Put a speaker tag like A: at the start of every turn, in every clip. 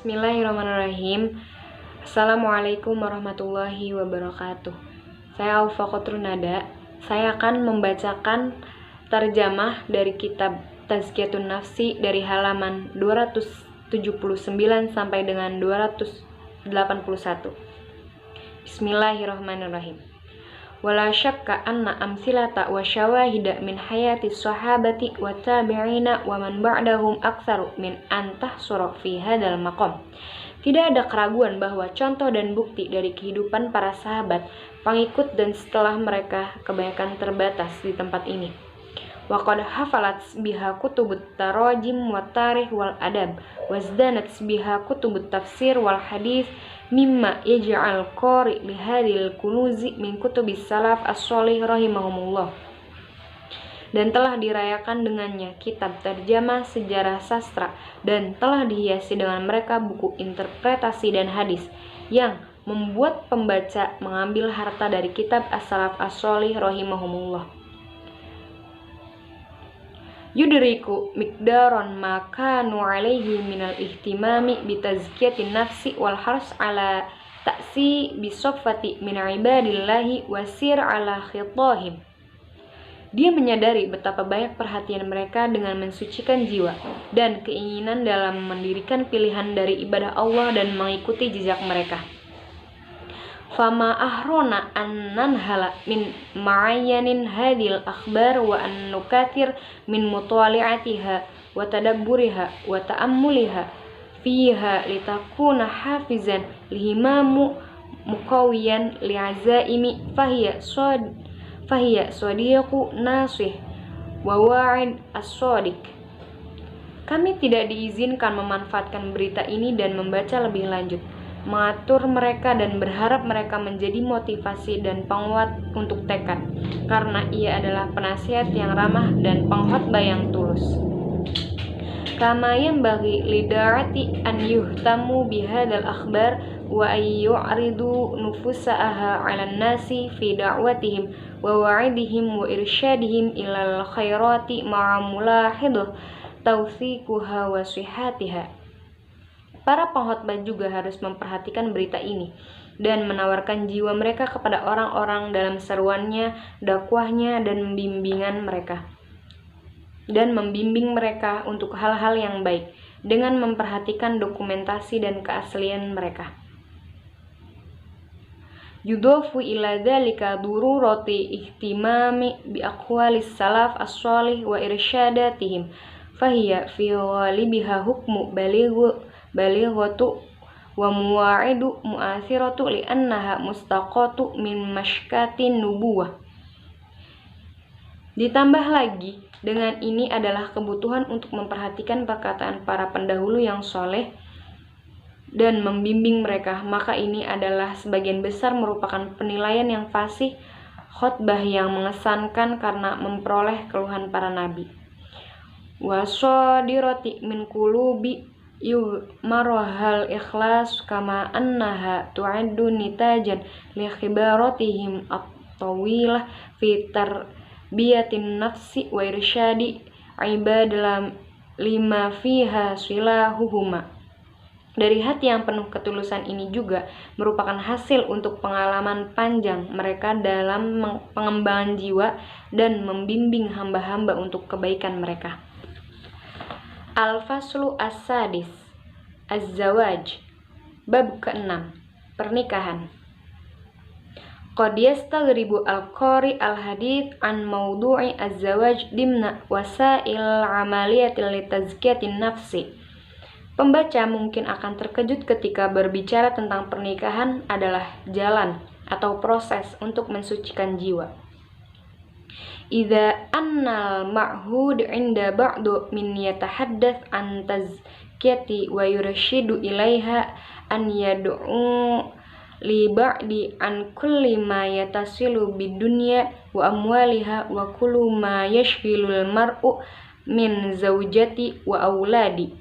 A: Bismillahirrahmanirrahim. Assalamualaikum warahmatullahi wabarakatuh. Saya Aufa Kotrunada. Saya akan membacakan tarjamah dari kitab Tazkiyatun Nafsi dari halaman 279 sampai dengan 281. Bismillahirrahmanirrahim. Wala syakka anna amsilata wa syawahida min hayati sahabati wa tabi'ina wa man ba'dahum aktsaru min an tahsura fi hadzal maqam. Tidak ada keraguan bahwa contoh dan bukti dari kehidupan para sahabat, pengikut dan setelah mereka kebanyakan terbatas di tempat ini. Wa qad hafalat biha kutubut tarajim wa tarikh wal adab wazdanat biha kutubut tafsir wal hadis mimma yaj'al qari li hadhil kunuzi min kutubis salaf as-shalih rahimahumullah. Dan telah dirayakan dengannya kitab terjemah sejarah sastra dan telah dihiasi dengan mereka buku interpretasi dan hadis yang membuat pembaca mengambil harta dari kitab as-salaf as-shalih rahimahumullah. Yudriku miqdaron ma kanu alaihi minal ihtimami bitazkiyatin nafsi wal hars ala ta'si bisoffati min ibadillahi wasir ala khitahim. Dia menyadari betapa banyak perhatian mereka dengan mensucikan jiwa dan keinginan dalam mendirikan pilihan dari ibadah Allah dan mengikuti jejak mereka. Fama ahrona an nanhala min ma'ayyanin hadhil akhbar wa an nukathir min mutali'atiha wa tadabburiha wa ta'ammuliha fiha litakuna hafizan lihimamu muqawiyan li'azaimi fahiya sadiqu nasih wa wa'id as-sadiq. Kami tidak diizinkan memanfaatkan berita ini dan membaca lebih lanjut, mengatur mereka dan berharap mereka menjadi motivasi dan penguat untuk tekad, karena ia adalah penasihat yang ramah dan pengkhotbah yang tulus. Kama yanbaghi lida'ati an yuhtamu bihadzal akhbar wa ayyu'ridu nufusaha 'alan nasi fi da'watihim wa wa'idihim wa irsyadihim ilal khairati ma'a mulahidah tawthiquha wa sihhatiha. Para pengkhotbah juga harus memperhatikan berita ini dan menawarkan jiwa mereka kepada orang-orang dalam seruannya, dakwahnya, dan membimbing mereka untuk hal-hal yang baik dengan memperhatikan dokumentasi dan keaslian mereka. Yudhafu ila dzalika dururati ihtimami bi aqwalis salaf as-shalih wa irsyadatihim fahiya fi ghalibiha hukmu balighatu wa muwa'idu mu'athiratu li'annaha mustaqatu min mashkatin nubuwah. Ditambah lagi, dengan ini adalah kebutuhan untuk memperhatikan perkataan para pendahulu yang soleh dan membimbing mereka, maka ini adalah sebagian besar merupakan penilaian yang fasih, khotbah yang mengesankan karena memperoleh keluhan para nabi. Wa shadirati min qulubi yu'maruhal ikhlas kama annaha tu'addu nitajan li khibaratihim at-tawilah fi tarbiyatin nafsi wa irsyadi ibadillah lima fiha silahuhuma. Dari hati yang penuh ketulusan ini juga merupakan hasil untuk pengalaman panjang mereka dalam pengembangan jiwa dan membimbing hamba-hamba untuk kebaikan mereka. Al-Faslu As-Sadis Az-Zawaj. Bab ke-6, pernikahan. Qad yastaghribu al-qari al-hadits an mawdu'i az-zawaj dimna wasail amaliyatil litazkiyatin nafsi. Pembaca mungkin akan terkejut ketika berbicara tentang pernikahan adalah jalan atau proses untuk mensucikan jiwa. Idza annal ma'hud 'inda ba'du min yatahaddath an tazkiyati wa yurshidu ilaiha an yad'u li ba'di an kulli ma yatasilu bidunya wa amwaliha wa kullu ma yashghilul mar'u min zaujati wa auladi.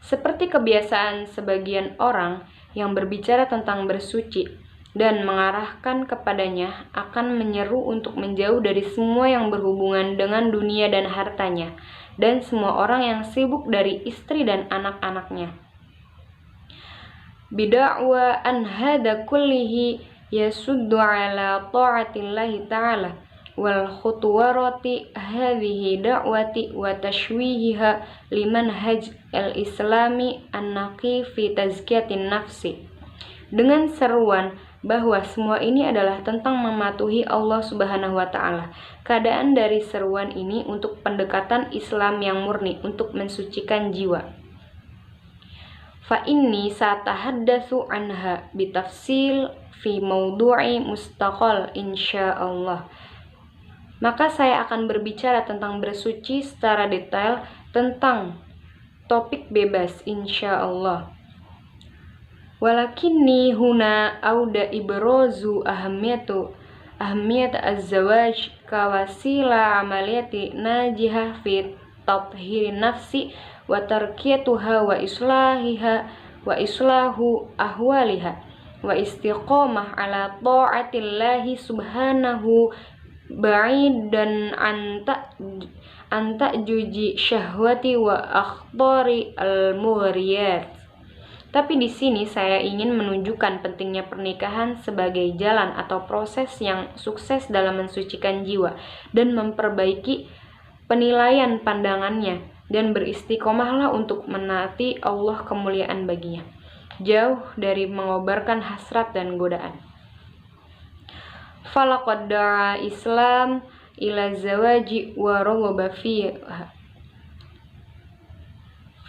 A: Seperti kebiasaan sebagian orang yang berbicara tentang bersuci dan mengarahkan kepadanya akan menyeru untuk menjauh dari semua yang berhubungan dengan dunia dan hartanya, dan semua orang yang sibuk dari istri dan anak-anaknya. bida'wa an hadha kullihi yasuddu ala ta'atillahi ta'ala wal khutuwarati hadhihi da'wati wa tashwihiha liman haj al-islami an-naqi fi tazkiyatin nafsi, dengan seruan bahwa semua ini adalah tentang mematuhi Allah Subhanahu wa Ta'ala. Keadaan dari seruan ini untuk pendekatan Islam yang murni, untuk mensucikan jiwa. Fa inni satahaddatsu anha bitafsil fi mawdu'i mustaqal insyaallah. Maka saya akan berbicara tentang bersuci secara detail tentang topik bebas insyaallah. Walakinni huna auda ibrozu ahmiyat az-zawaj kawasila amaliyati najihah fi tathhirin nafsi wa tarkiyatuha wa islahu ahwaliha wa istiqamah ala ta'atillahi subhanahu ba'idan anta juji syahwati wa akhtari al-mughriyat. Tapi di sini saya ingin menunjukkan pentingnya pernikahan sebagai jalan atau proses yang sukses dalam mensucikan jiwa dan memperbaiki penilaian pandangannya, dan beristiqomahlah untuk menaati Allah kemuliaan baginya, jauh dari mengobarkan hasrat dan godaan. Falaqad da'a Islam ila zawaji wa raghaba fiha.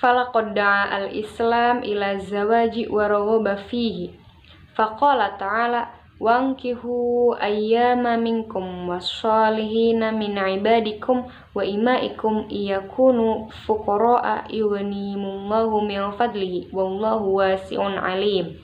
A: Falaqad da'a al-Islam ila zawaji wa raghaba fihi. Faqala ta'ala wankihu ayyama minkum was-salihina min ibadikum wa imaikum iyakunu fuqara'a yughnihimullahu min fadlihi wallahu wasi'un alim.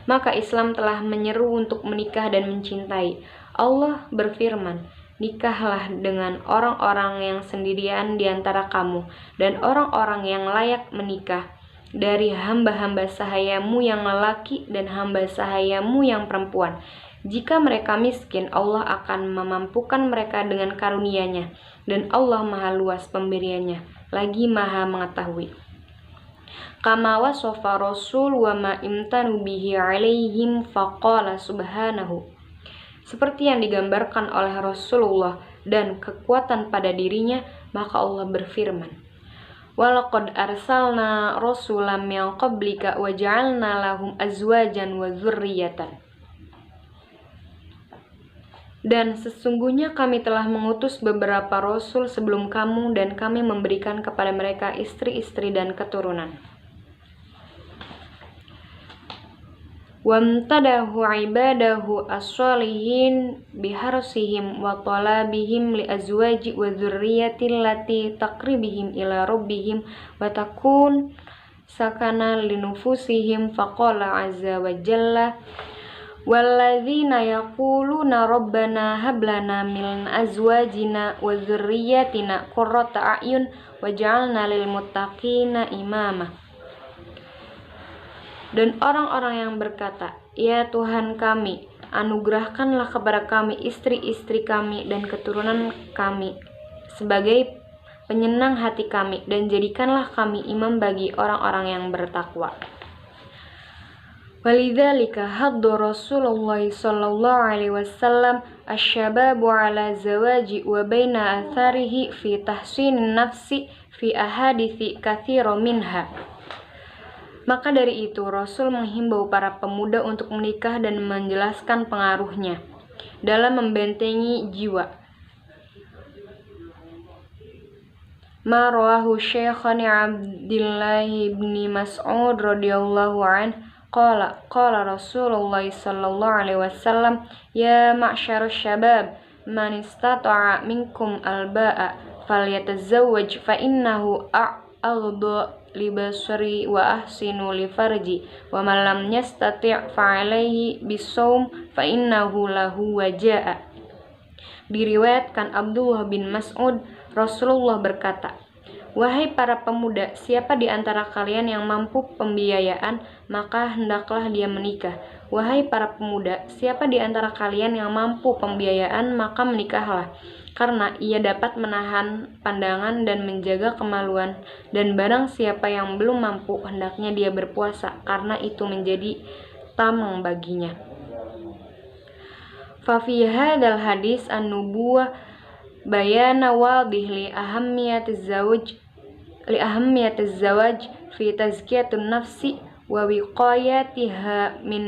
A: Maka Islam telah menyeru untuk menikah dan mencintai. Allah berfirman, nikahlah dengan orang-orang yang sendirian di antara kamu dan orang-orang yang layak menikah dari hamba-hamba sahayamu yang lelaki dan hamba sahayamu yang perempuan. Jika mereka miskin, Allah akan memampukan mereka dengan karunia-Nya, dan Allah maha luas pemberiannya, lagi maha mengetahui. Kama wasofa Rasul wa ma imtanu bihi alaihim faqala subhanahu. Seperti yang digambarkan oleh Rasulullah dan kekuatan pada dirinya, maka Allah berfirman, walaqad arsalna rasulam min qablika wa ja'alna lahum azwajan wa dzurriyyatan. Dan sesungguhnya kami telah mengutus beberapa rasul sebelum kamu, dan kami memberikan kepada mereka istri-istri dan keturunan. Wamtadahu ibadahu as-salihin biharsihim wa talabihim li azwaji wa dzurriyyati allati taqribihim ila rabbihim wa takun sakana linufusihim. Faqala azza wa jalla walladzina yaquluna rabbana hab lana min azwajina wa dzurriyyatina qurrata a'yun waj'alna lil muttaqina imama. Dan orang-orang yang berkata, ya Tuhan kami, anugerahkanlah kepada kami istri-istri kami dan keturunan kami sebagai penyenang hati kami, dan jadikanlah kami imam bagi orang-orang yang bertakwa. Walidzalika haddu Rasulullah sallallahu alaihi wasallam asy-syababu ala zawaji wa baina atharihi fi tahsinin nafsi fi ahadithi katsira minha. Maka dari itu Rasul menghimbau para pemuda untuk menikah dan menjelaskan pengaruhnya dalam membentengi jiwa. Ma rawahu Syekhani Abdullah bin Mas'ud radhiyallahu anhu qala Rasulullah sallallahu alaihi wasallam ya ma'syarasy syabab man istata'a minkum al-ba'a falyatazawwaj fa innahu aghdu libasari wa ahsinu li farji wa man lam yastati' fa alaihi bisawm fa innahu lahu wajaa. Diriwayatkan Abdullah bin Mas'ud, Rasulullah berkata, wahai para pemuda, siapa di antara kalian yang mampu pembiayaan, maka hendaklah dia menikah. Wahai para pemuda, siapa di antara kalian yang mampu pembiayaan, maka menikahlah, karena ia dapat menahan pandangan dan menjaga kemaluan. Dan barang siapa yang belum mampu, hendaknya dia berpuasa, karena itu menjadi tameng baginya. Fafi hadzal hadis an-nubuwah bayana wadih li ahammiyatiz zawaj fi tazkiyatun nafsi wa wiqayatiha min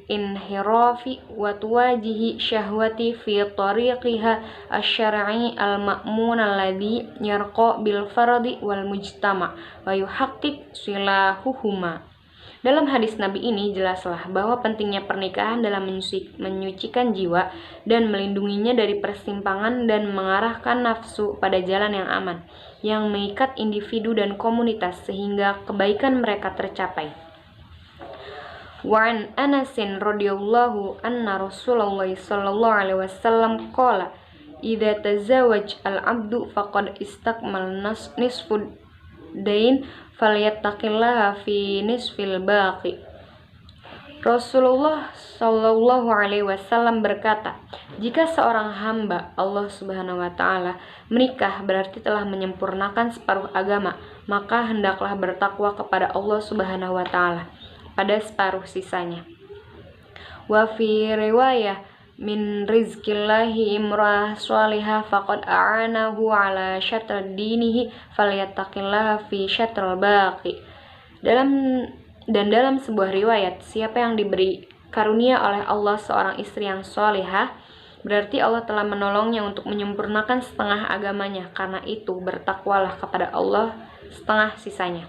A: inhirafi wa tuwajihi syahwati fi tariqiha asy-syar'i al-ma'mun alladhi yarqa bil fardi wal mujtama wa yuhaqqiq silahuhuma. Dalam hadis Nabi ini jelaslah bahwa pentingnya pernikahan dalam menyucikan jiwa dan melindunginya dari persimpangan dan mengarahkan nafsu pada jalan yang aman, yang mengikat individu dan komunitas sehingga kebaikan mereka tercapai. Wa an Anasin radhiyallahu anna Rasulullah sallallahu alaihi wasallam qala idza tazawwaj al-'abdu faqad istakmal nisfud dain falyattaqillaha fi nisfil baqi. Rasulullah Shallallahu Alaihi Wasallam berkata, jika seorang hamba Allah Subhanahu Wa Taala menikah berarti telah menyempurnakan separuh agama, maka hendaklah bertakwa kepada Allah Subhanahu Wa Taala pada separuh sisanya. Wa fi riwayah min rizqillahi imra'ah shalihah faqad a'anahu ala syatr dinihi falyattaqillaha fi syatril baqi. Dalam sebuah riwayat, siapa yang diberi karunia oleh Allah seorang istri yang shalihah, berarti Allah telah menolongnya untuk menyempurnakan setengah agamanya. Karena itu bertakwalah kepada Allah setengah sisanya.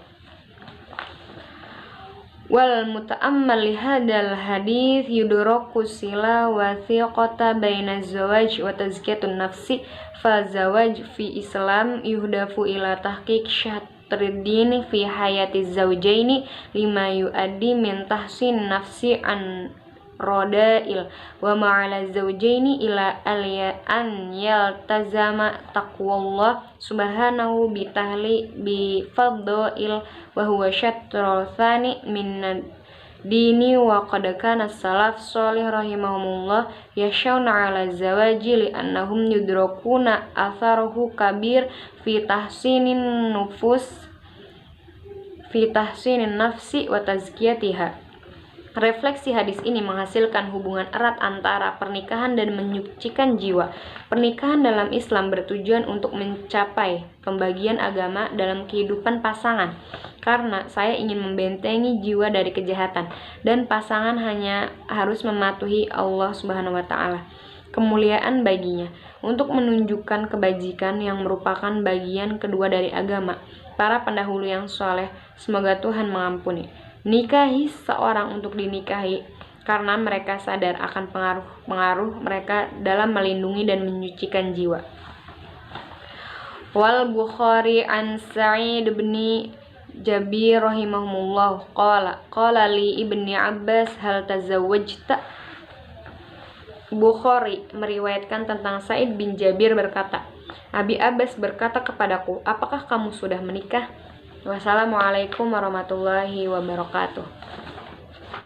A: Wal muta'ammal li hadzal hadits yudraku sila wa thiqata baina zawaj wa tazkiyatun nafsi fa zawaj fi Islam yuhdafu ila tahqiq syatruddin fi hayati zawjaini lima yuaddi min tahsin nafsi an rodail wa ma'ala zawjaini ila aliya an yaltazama taqwallah subhanahu bi faddail wa huwa syatrul thani min dini wa qad kana salaf shalih rahimahumullah yashawna ala zawaji li annahum yudrakuna atharuhu kabir fi tahsinin nafsi wa tazkiyatiha. Refleksi hadis ini menghasilkan hubungan erat antara pernikahan dan menyucikan jiwa. Pernikahan dalam Islam bertujuan untuk mencapai pembagian agama dalam kehidupan pasangan, karena saya ingin membentengi jiwa dari kejahatan, dan pasangan hanya harus mematuhi Allah Subhanahu wa Ta'ala, kemuliaan baginya, untuk menunjukkan kebajikan yang merupakan bagian kedua dari agama. Para pendahulu yang soleh, semoga Tuhan mengampuni. Nikahi seorang untuk dinikahi karena mereka sadar akan pengaruh mereka dalam melindungi dan menyucikan jiwa. Wal Bukhari an Sa'id bin Jabir rahimahumullah qala li ibni Abbas hal tazawwajta. Bukhari meriwayatkan tentang Sa'id bin Jabir berkata, Abi Abbas berkata kepadaku, apakah kamu sudah menikah? Wassalamualaikum warahmatullahi wabarakatuh.